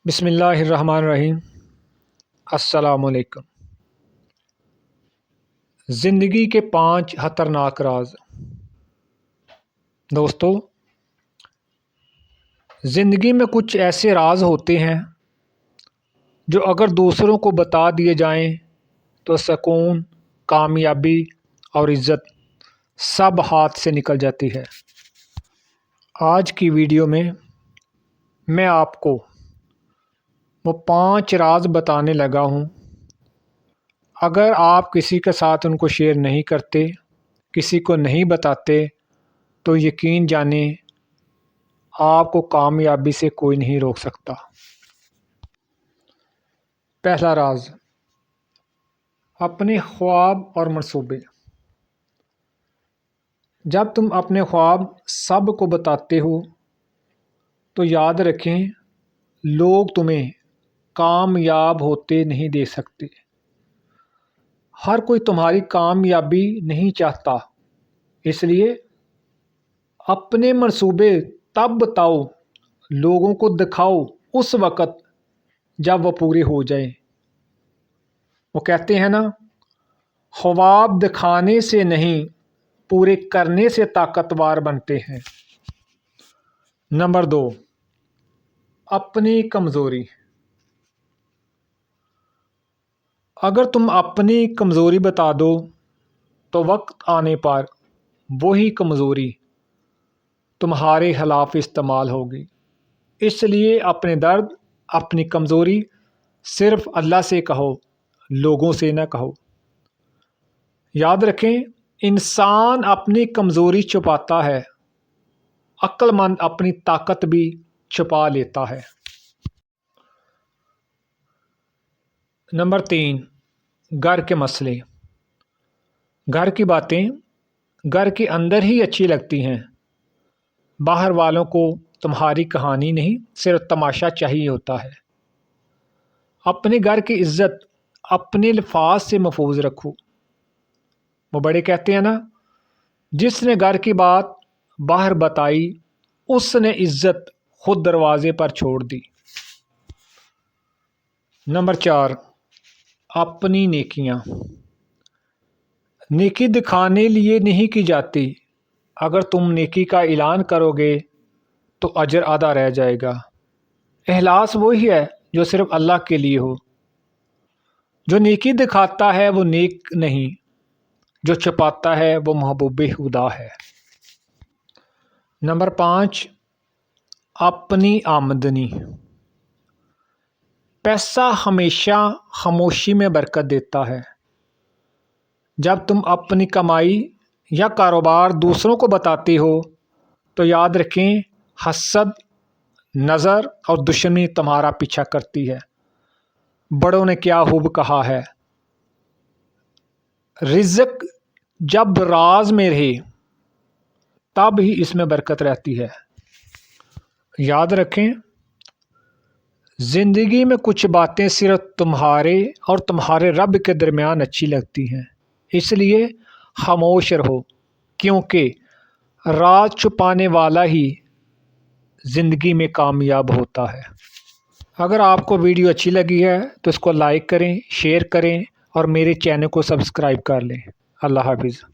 بسم اللہ الرحمن الرحیم۔ السلام علیکم۔ زندگی کے 5 خطرناک راز۔ دوستو، زندگی میں کچھ ایسے راز ہوتے ہیں جو اگر دوسروں کو بتا دیے جائیں تو سکون، کامیابی اور عزت سب ہاتھ سے نکل جاتی ہے۔ آج کی ویڈیو میں آپ کو وہ 5 راز بتانے لگا ہوں۔ اگر آپ کسی کے ساتھ ان کو شیئر نہیں کرتے، کسی کو نہیں بتاتے، تو یقین جانیں آپ کو کامیابی سے کوئی نہیں روک سکتا۔ پہلا راز، اپنے خواب اور منصوبے۔ جب تم اپنے خواب سب کو بتاتے ہو تو یاد رکھیں لوگ تمہیں کامیاب ہوتے نہیں دیکھ سکتے۔ ہر کوئی تمہاری کامیابی نہیں چاہتا، اس لیے اپنے منصوبے تب بتاؤ، لوگوں کو دکھاؤ اس وقت جب وہ پورے ہو جائیں۔ وہ کہتے ہیں نا، خواب دکھانے سے نہیں پورے کرنے سے طاقتور بنتے ہیں۔ نمبر 2، اپنی کمزوری۔ اگر تم اپنی کمزوری بتا دو تو وقت آنے پر وہی کمزوری تمہارے خلاف استعمال ہوگی۔ اس لیے اپنے درد، اپنی کمزوری صرف اللہ سے کہو، لوگوں سے نہ کہو۔ یاد رکھیں انسان اپنی کمزوری چھپاتا ہے، عقل مند اپنی طاقت بھی چھپا لیتا ہے۔ نمبر 3، گھر کے مسئلے۔ گھر کی باتیں گھر کے اندر ہی اچھی لگتی ہیں، باہر والوں کو تمہاری کہانی نہیں، صرف تماشا چاہیے ہوتا ہے۔ اپنے گھر کی عزت اپنے الفاظ سے محفوظ رکھو۔ وہ بڑے کہتے ہیں نا، جس نے گھر کی بات باہر بتائی اس نے عزت خود دروازے پر چھوڑ دی۔ نمبر 4، اپنی نیکیاں۔ نیکی دکھانے لیے نہیں کی جاتی۔ اگر تم نیکی کا اعلان کرو گے تو اجر آدھا رہ جائے گا۔ اخلاص وہی ہے جو صرف اللہ کے لیے ہو۔ جو نیکی دکھاتا ہے وہ نیک نہیں، جو چھپاتا ہے وہ محبوب خدا ہے۔ نمبر 5، اپنی آمدنی۔ پیسہ ہمیشہ خاموشی میں برکت دیتا ہے۔ جب تم اپنی کمائی یا کاروبار دوسروں کو بتاتے ہو تو یاد رکھیں حسد، نظر اور دشمنی تمہارا پیچھا کرتی ہے۔ بڑوں نے کیا خوب کہا ہے، رزق جب راز میں رہے تب ہی اس میں برکت رہتی ہے۔ یاد رکھیں زندگی میں کچھ باتیں صرف تمہارے اور تمہارے رب کے درمیان اچھی لگتی ہیں، اس لیے خاموش رہو، کیونکہ راز چھپانے والا ہی زندگی میں کامیاب ہوتا ہے۔ اگر آپ کو ویڈیو اچھی لگی ہے تو اس کو لائک کریں، شیئر کریں اور میرے چینل کو سبسکرائب کر لیں۔ اللہ حافظ۔